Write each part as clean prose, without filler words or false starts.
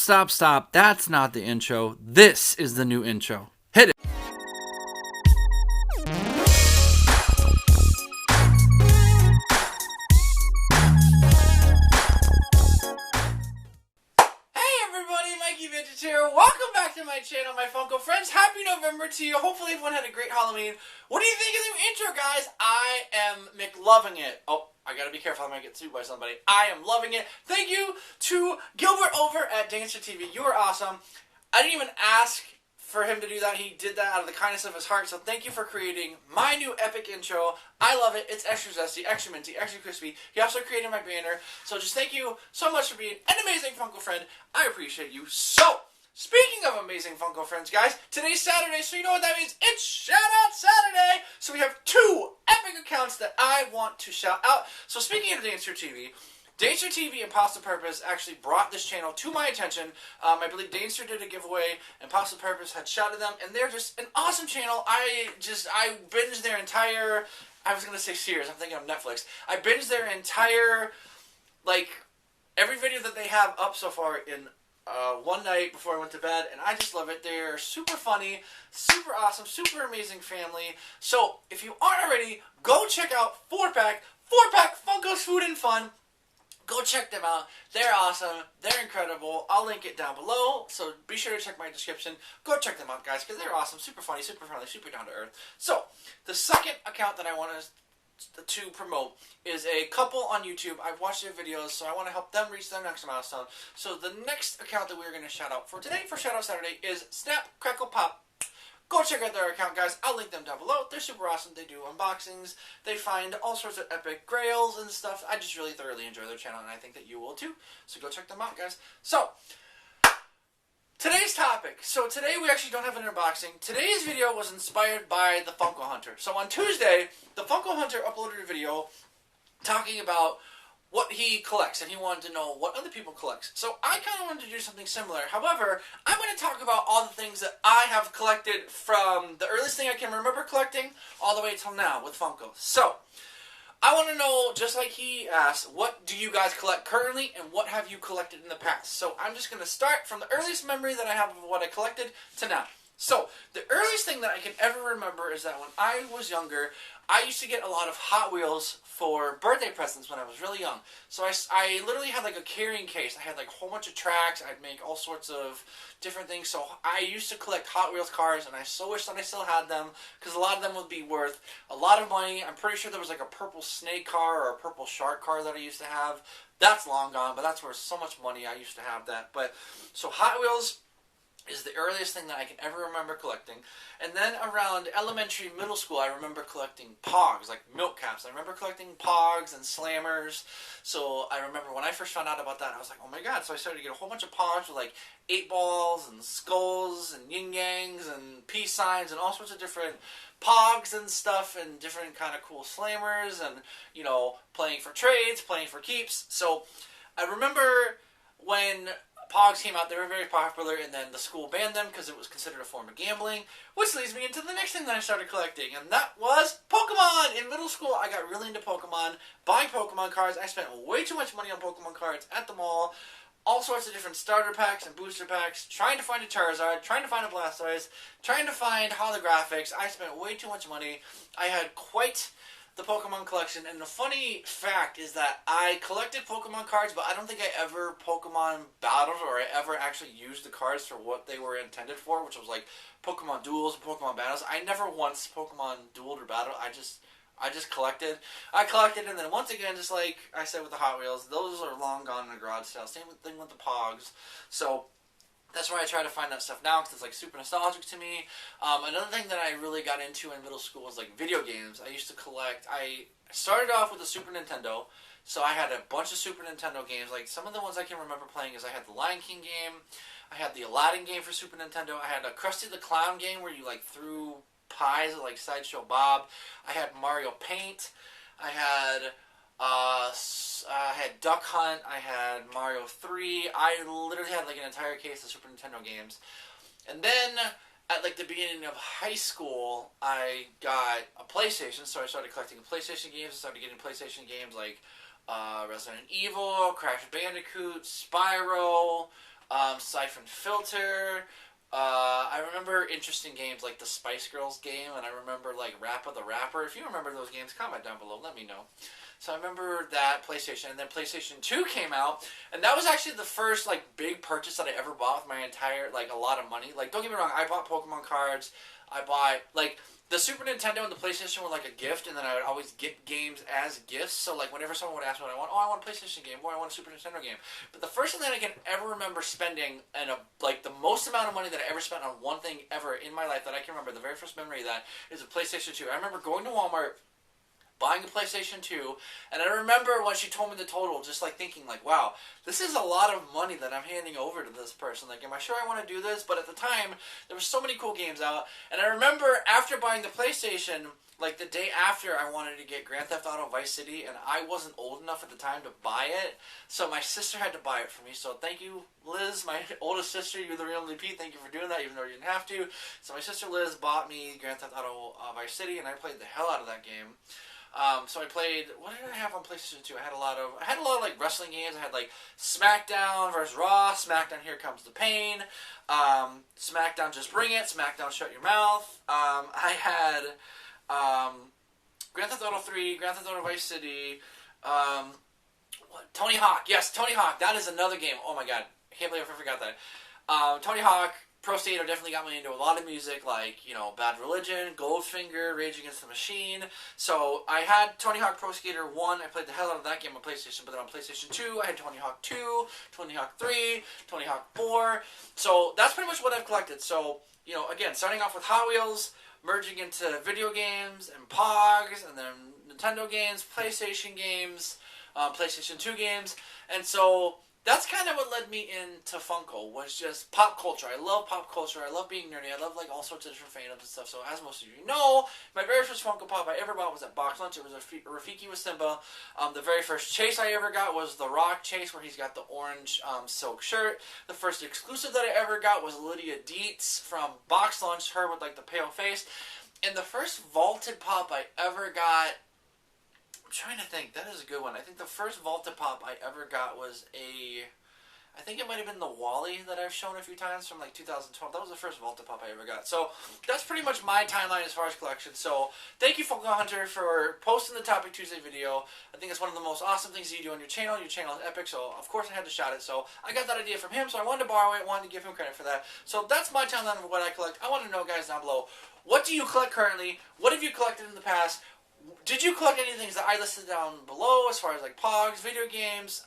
Stop. That's not the intro. This is the new intro. Hit it. Here. Welcome back to my channel, my Funko Friends. Happy November to you. Hopefully everyone had a great Halloween. What do you think of the new intro, guys? I am McLoving it. Oh, I gotta be careful. I might get sued by somebody. I am loving it. Thank you to Gilbert over at Danester TV. You are awesome. I didn't even ask for him to do that. He did that out of the kindness of his heart. So thank you for creating my new epic intro. I love it. It's extra zesty, extra minty, extra crispy. He also created my banner. So just thank you so much for being an amazing Funko friend. I appreciate you. So, speaking of amazing Funko Friends, guys, today's Saturday, so you know what that means. It's Shout Out Saturday! So we have two epic accounts that I want to shout out. So speaking of Danester TV and Pasta Purpose actually brought this channel to my attention. I believe Danester did a giveaway, and Pasta Purpose had shouted them, and they're just an awesome channel. I binged their entire, I was going to say series, I'm thinking of Netflix. I binged their entire, every video that they have up so far in one night before I went to bed, and I just love it. They're super funny, super awesome, super amazing family. So, if you aren't already, go check out 4-Pack Funko's Food and Fun. Go check them out. They're awesome. They're incredible. I'll link it down below, so be sure to check my description. Go check them out, guys, because they're awesome, super funny, super friendly, super down to earth. So, the second account that I want to promote is a couple on YouTube. I've watched their videos, so I want to help them reach their next milestone. So the next account that we're going to shout out for today, for Shout Out Saturday, is Snap Crackle Pop. Go check out their account, guys. I'll link them down below. They're super awesome. They do unboxings. They find all sorts of epic grails and stuff. I just really thoroughly enjoy their channel, and I think that you will too. So go check them out, guys. So, today's topic. So today we actually don't have an unboxing. Today's video was inspired by the Funko Hunter. So on Tuesday, the Funko Hunter uploaded a video talking about what he collects, and he wanted to know what other people collect. So I kind of wanted to do something similar. However, I'm going to talk about all the things that I have collected from the earliest thing I can remember collecting all the way till now with Funko. So, I want to know, just like he asked, what do you guys collect currently, and what have you collected in the past? So I'm just going to start from the earliest memory that I have of what I collected to now. So, the earliest thing that I can ever remember is that when I was younger, I used to get a lot of Hot Wheels for birthday presents when I was really young. So I literally had like a carrying case. I had like a whole bunch of tracks. I'd make all sorts of different things. So I used to collect Hot Wheels cars, and I so wish that I still had them, because a lot of them would be worth a lot of money. I'm pretty sure there was like a purple snake car or a purple shark car that I used to have. That's long gone, but that's worth so much money. I used to have that. But so Hot Wheels is the earliest thing that I can ever remember collecting. And then around elementary, middle school, I remember collecting Pogs, like milk caps. I remember collecting Pogs and Slammers. So I remember when I first found out about that, I was like, oh my god. So I started to get a whole bunch of Pogs with like 8 balls and skulls and yin-yangs and peace signs and all sorts of different Pogs and stuff, and different kind of cool Slammers, and, you know, playing for trades, playing for keeps. So I remember when Pogs came out, they were very popular, and then the school banned them because it was considered a form of gambling, which leads me into the next thing that I started collecting, and that was Pokemon! In middle school, I got really into Pokemon, buying Pokemon cards. I spent way too much money on Pokemon cards at the mall, all sorts of different starter packs and booster packs, trying to find a Charizard, trying to find a Blastoise, trying to find holographics. I spent way too much money. I had quite the Pokemon collection, and the funny fact is that I collected Pokemon cards, but I don't think I ever Pokemon battled, or I ever actually used the cards for what they were intended for, which was like Pokemon duels and Pokemon battles. I never once Pokemon dueled or battled. I just collected. I collected, and then once again, just like I said with the Hot Wheels, those are long gone in the garage sale. Same thing with the Pogs. So that's why I try to find that stuff now, because it's like super nostalgic to me. Another thing that I really got into in middle school was like video games. I used to collect. I started off with a Super Nintendo, so I had a bunch of Super Nintendo games. Like some of the ones I can remember playing is I had the Lion King game, I had the Aladdin game for Super Nintendo, I had a Krusty the Clown game where you like threw pies at like Sideshow Bob. I had Mario Paint. I had Duck Hunt, I had Mario 3, I literally had like an entire case of Super Nintendo games. And then, at like the beginning of high school, I got a PlayStation, so I started collecting PlayStation games. I started getting PlayStation games like Resident Evil, Crash Bandicoot, Spyro, Siphon Filter. I remember interesting games like the Spice Girls game, and I remember like Rappa the Rapper. If you remember those games, comment down below. Let me know. So I remember that PlayStation, and then PlayStation 2 came out, and that was actually the first like big purchase that I ever bought with my entire like a lot of money. Like, don't get me wrong, I bought Pokemon cards. I bought like the Super Nintendo and the PlayStation were like a gift, and then I would always get games as gifts. So like whenever someone would ask me what I want, oh, I want a PlayStation game, or I want a Super Nintendo game. But the first thing that I can ever remember spending, and like the most amount of money that I ever spent on one thing ever in my life that I can remember, the very first memory of that is a PlayStation 2. I remember going to Walmart, buying a PlayStation 2, and I remember when she told me the total, just like thinking like, wow, this is a lot of money that I'm handing over to this person. Like, am I sure I want to do this? But at the time, there were so many cool games out, and I remember after buying the PlayStation, like the day after, I wanted to get Grand Theft Auto Vice City, and I wasn't old enough at the time to buy it, so my sister had to buy it for me. So thank you, Liz, my oldest sister. You're the real MVP. Thank you for doing that, even though you didn't have to. So my sister Liz bought me Grand Theft Auto Vice City, and I played the hell out of that game. So I played. What did I have on PlayStation 2? I had a lot of like wrestling games. I had like SmackDown vs. Raw, SmackDown Here Comes the Pain, SmackDown Just Bring It, SmackDown Shut Your Mouth. I had Grand Theft Auto 3, Grand Theft Auto Vice City, Tony Hawk. Yes, Tony Hawk. That is another game. Oh my god, I can't believe I forgot that. Tony Hawk Pro Skater definitely got me into a lot of music, like, you know, Bad Religion, Goldfinger, Rage Against the Machine. So I had Tony Hawk Pro Skater 1. I played the hell out of that game on PlayStation. But then on PlayStation 2, I had Tony Hawk 2, Tony Hawk 3, Tony Hawk 4. So that's pretty much what I've collected. So, you know, again, starting off with Hot Wheels, merging into video games and Pogs, and then Nintendo games, PlayStation games, PlayStation 2 games. And so that's kind of what led me into Funko, was just pop culture. I love pop culture. I love being nerdy. I love like all sorts of different fandoms and stuff. So as most of you know, my very first Funko Pop I ever bought was at Box Lunch. It was a Rafiki with Simba. The very first chase I ever got was the Rock chase, where he's got the orange silk shirt. The first exclusive that I ever got was Lydia Dietz from Box Lunch, her with like the pale face. And the first vaulted pop I ever got, I'm trying to think. That is a good one. I think the first vaulted pop I ever got was I think it might have been the Wally that I've shown a few times from like 2012. That was the first vaulted pop I ever got. So that's pretty much my timeline as far as collection. So thank you, Funko Hunter, for posting the Topic Tuesday video. I think it's one of the most awesome things you do on your channel. Your channel is epic, so of course I had to shout it. So I got that idea from him, so I wanted to borrow it, wanted to give him credit for that. So that's my timeline of what I collect. I want to know, guys, down below, what do you collect currently? What have you collected in the past? Did you collect any things that I listed down below as far as like Pogs, video games,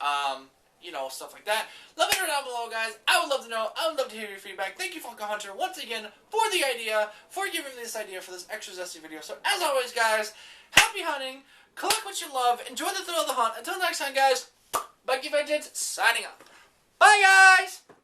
you know, stuff like that? Let me know down below, guys. I would love to know. I would love to hear your feedback. Thank you, Funko Hunter, once again for the idea, for giving me this idea for this extra zesty video. So as always, guys, happy hunting, collect what you love, enjoy the thrill of the hunt. Until next time, guys, Bucky Vengeance signing up. Bye, guys!